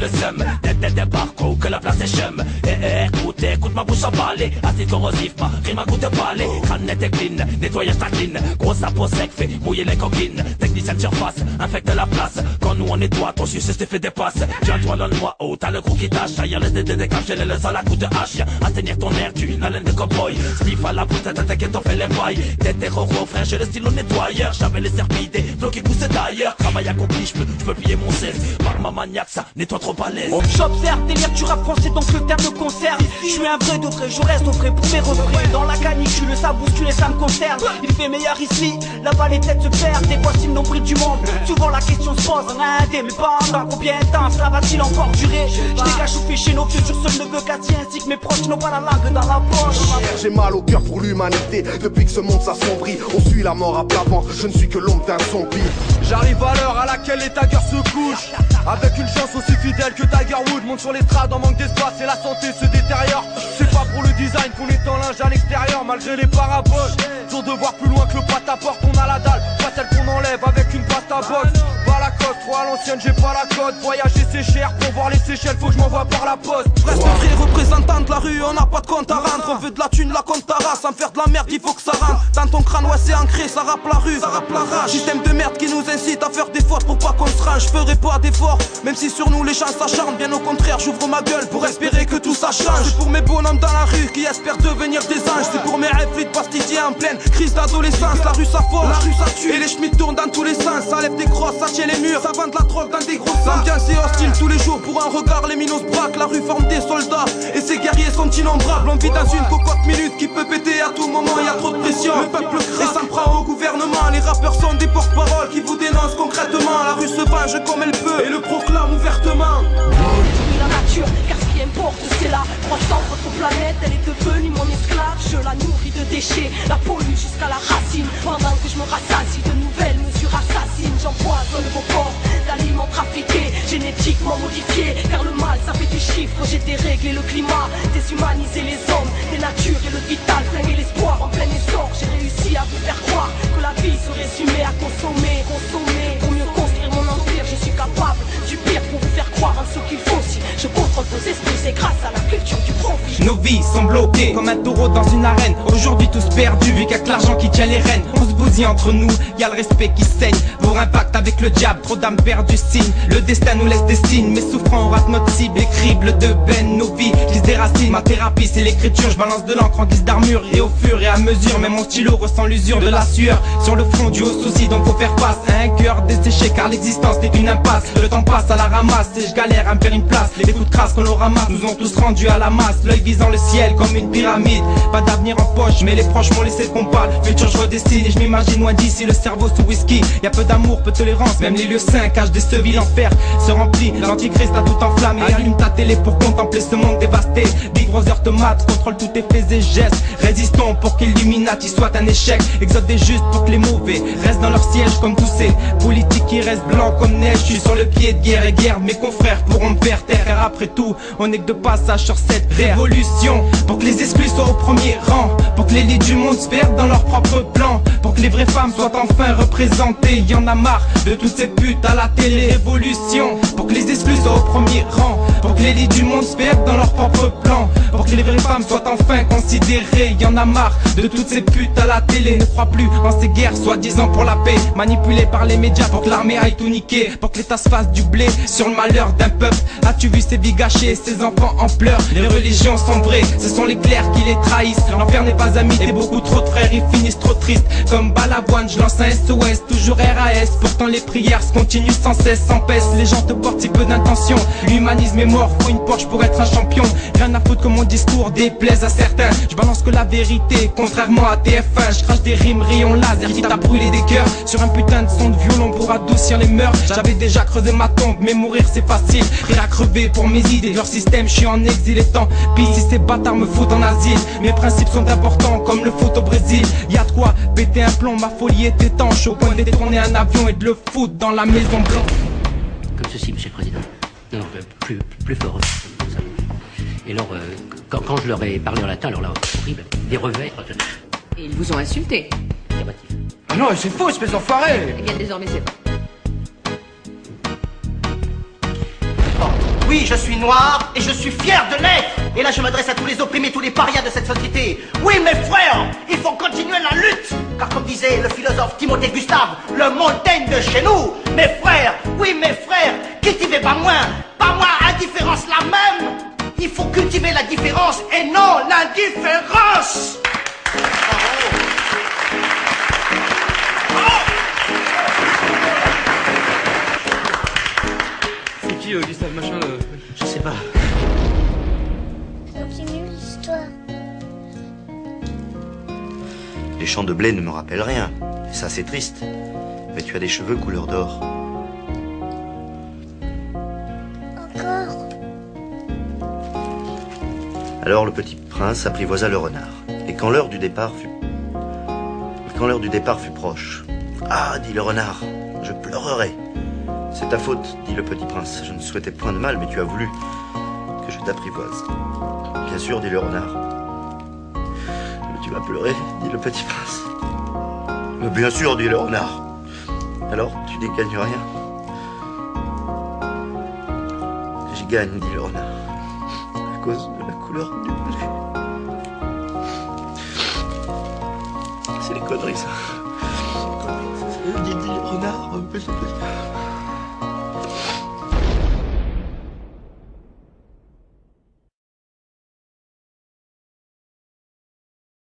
le seum. Des barcots, que la place est chum. Écoute ma bouche en balai. Acide corrosif, ma rime à coup de balai. Crâne net et clean, nettoyage ta clean. Grosse peau sec, fait mouiller les coquines. Technicien de surface, infecte la place. Quand nous on nettoie, ton succès te fait des passes. Tiens-toi dans le noix haut, t'as le gros qui tâche. Ailleurs les dédés décachés, les laisse à la coup de hache. Assainir ton air, tu une haleine de cowboy. Spliff à la poussette, t'inquiète, on fait les bails. T'es terroro, frère, j'ai le stylo nettoyeur. J'avais les serpillés, flots qui poussaient d'ailleurs. Travail accompli, j'peux plier mon 16. Par ma maniaque, ça nettoie trop à l'aise. J'observe délire du rap français, donc le terme me concerne. Je suis un vrai de vrai, je reste au vrai pour mes refrains. Dans la canicule, ça bouscule et ça me concerne. Il fait meilleur ici, là-bas les têtes se perdent. Des fois, c'est le nombril du monde. Souvent la question se pose, mais pendant combien de temps cela va-t-il encore durer? Je dégage ou fais chez nos futurs seuls neveux qu'Ati ainsi que mes proches n'ont pas la langue dans la poche. J'ai mal au cœur pour l'humanité. Depuis que ce monde s'assombrit, on suit la mort à plat vent. Je ne suis que l'ombre d'un zombie. J'arrive à l'heure à laquelle les taggers se couchent. Avec une chance aussi fidèle que Tiger Wood. Monte sur l'estrade en manque d'espace et la santé se détériore. C'est pas pour le design qu'on est en linge à l'extérieur. Malgré les paraboles, dur de voir plus loin que le pâte à porte. On a la dalle, pas celle qu'on enlève avec une pâte à boxe. Pas la cote, trop à l'ancienne, j'ai pas la cote. Voyager c'est cher, pour voir les Seychelles faut que je m'envoie par la poste. Reste un vrai représentant de la rue, on n'a pas de compte à rendre. On veut de la thune, la compte ta race. Sans faire de la merde, il faut que ça rentre. Dans ton crâne, ouais c'est ancré, ça rappe la rue, ça rappe la rage. Système de merde qui nous incite à faire des fautes pour pas qu'on se range. Je ferai pas d'efforts, même si sur nous les gens s'acharnent. Bien au contraire, j'ouvre ma gueule pour espérer que tout ça change. C'est pour mes bonhommes dans la rue qui espèrent devenir des anges. C'est pour mes rêves de pastissiers en pleine crise d'adolescence. La rue ça forge, la rue ça tue. Et les chemins tournent dans tous les sens. Ça lève des crosses, ça tient les murs. Ça vend de la drogue dans des gros sacs. L'ambiance est hostile tous les jours. Pour un regard, les minos braquent. La rue forme des soldats et ces guerriers sont innombrables. On vit dans une cocotte minute qui peut péter à tout moment. Y a trop de pression, le peuple craque et s'en prend au gouvernement. Les rappeurs sont des porte-paroles qui vous dénoncent concrètement. La rue se venge comme elle peut et le proclame ouvertement. La nature, car ce qui importe c'est la croissance. Votre planète, elle est devenue mon esclave. Je la nourris de déchets, la pollue jusqu'à la racine. Pendant que je me rassasie de nouvelles mesures assassines, j'empoisonne vos corps d'aliments trafiqués, génétiquement modifiés. Car le mal, ça fait du chiffre, j'ai déréglé le climat, déshumanisé les hommes, des natures et le vital, flinguer l'espoir en plein essor. J'ai réussi à vous faire croire que la vie se résumait à consommer. Pour mieux construire mon empire, je suis capable du pire pour vous faire croire en ce qu'il faut. Si je contrôle vos esprits, c'est grâce à la culture du profit. Nos vies sont bloquées comme un taureau dans une arène. Aujourd'hui tous perdus, vu qu'avec l'argent qui tient les rênes. On se bousille entre nous, y a le respect qui saigne. Pour un pacte avec le diable, trop d'âmes perdues signe. Le destin nous laisse des signes, mais souffrant on rate notre cible. Les cribles de veine, nos vies, glissent des racines. Ma thérapie c'est l'écriture, je balance de l'encre en guise d'armure. Et au fur et à mesure, même mon stylo ressent l'usure de la sueur. Sur le front du haut souci, donc faut faire face à un cœur desséché, car l'existence n'est qu'une impasse. Le temps passe à la ramasse et je galère à me faire une place. Les coups de crasse qu'on nous ramasse nous ont tous rendus à la masse. L'œil visant le ciel comme une pyramide. Pas d'avenir en poche, mais les proches m'ont laissé qu'on parle. Futur je redessine et je m'imagine loin d'ici. Le cerveau sous whisky, y a peu d'amour, peu de tolérance. Même les lieux saints cachent des sevilles. L'enfer se remplit, l'antichrist a tout enflammé. Allume ta télé pour contempler ce monde dévasté. Big Brother te mate, contrôle tous tes faits et gestes. Résistons pour qu'Illuminati soit un échec. Exode des justes pour que les mauvais restent dans leur siège comme tous ces politiques qui restent blancs comme neige. Je suis sur le pied de guerre et guerre, mes confrères pourront me faire taire. Car après tout, on n'est que de passage sur cette révolution. Pour que les exclus soient au premier rang, pour que l'élite du monde se perde dans leur propre plan, pour que les vraies femmes soient enfin représentées. Y en a marre de toutes ces putes à la télé. Révolution, pour que les exclus soient au premier rang, pour que l'élite du monde se perde dans leur propre plan, pour que les vraies femmes soient enfin considérées. Y en a marre de toutes ces putes à la télé. Ne crois plus en ces guerres soi-disant pour la paix, manipulées par les médias pour que l'armée aille tout niquer, pour que l'État se fasse du blé sur le malheur d'un peuple. As-tu vu ces vies gâchées, ces enfants en pleurs? Les religions sont vraies, ce sont les clercs qui les trahissent. L'enfer n'est pas ami et beaucoup trop de frères, ils finissent trop tristes. Comme Balavoine, je lance un SOS, toujours RAS. Pourtant les prières se continuent sans cesse, sans pèse. Les gens te portent si peu d'intention. L'humanisme est mort, faut une Porsche pour être un champion. Rien à foutre que mon discours déplaise à certains. Je balance que la vérité, contrairement à TF1. Je crache des rimes rayons laser qui t'a brûlé des cœurs. Sur un putain de son de violon pour adoucir les mœurs. J'avais déjà creusé ma tombe, mais mourir c'est facile. Rire à crever pour mes idées, leur système, je suis en exil et tant pis si ces bâtards me foutent en asile. Mes principes sont importants comme le foot au Brésil. Y'a de quoi péter un plomb, ma folie est étanche. Au point de détourner un avion et de le foutre dans la maison blanche. Comme ceci, monsieur le président. Non, plus fort. Comme ça. Et alors, quand je leur ai parlé en latin, alors là, horrible, des revers. Et ils vous ont insulté. Négatif. Ah non, c'est faux, espèce d'enfoiré. Eh bien, désormais, c'est pas. Oui, je suis noir et je suis fier de l'être. Et là, je m'adresse à tous les opprimés, tous les parias de cette société. Oui, mes frères, il faut continuer la lutte. Car comme disait le philosophe Timothée Gustave, le Montaigne de chez nous, mes frères, oui, mes frères, cultivez pas moins, indifférence la même. Il faut cultiver la différence et non l'indifférence. C'est qui Gustave Machin là? Je sais pas. Continue l'histoire. Les champs de blé ne me rappellent rien. Et ça, c'est triste. Mais tu as des cheveux couleur d'or. Encore. Alors le petit prince apprivoisa le renard. Et quand l'heure du départ fut proche. Ah, dit le renard, je pleurerai. C'est ta faute, dit le petit prince. Je ne souhaitais point de mal, mais tu as voulu que je t'apprivoise. Bien sûr, dit le renard. Mais tu vas pleurer, dit le petit prince. Mais bien sûr, dit le renard. Alors, tu n'y gagnes rien. J'y gagne, dit le renard. À cause de la couleur du blé. C'est des conneries, ça. Dit le renard.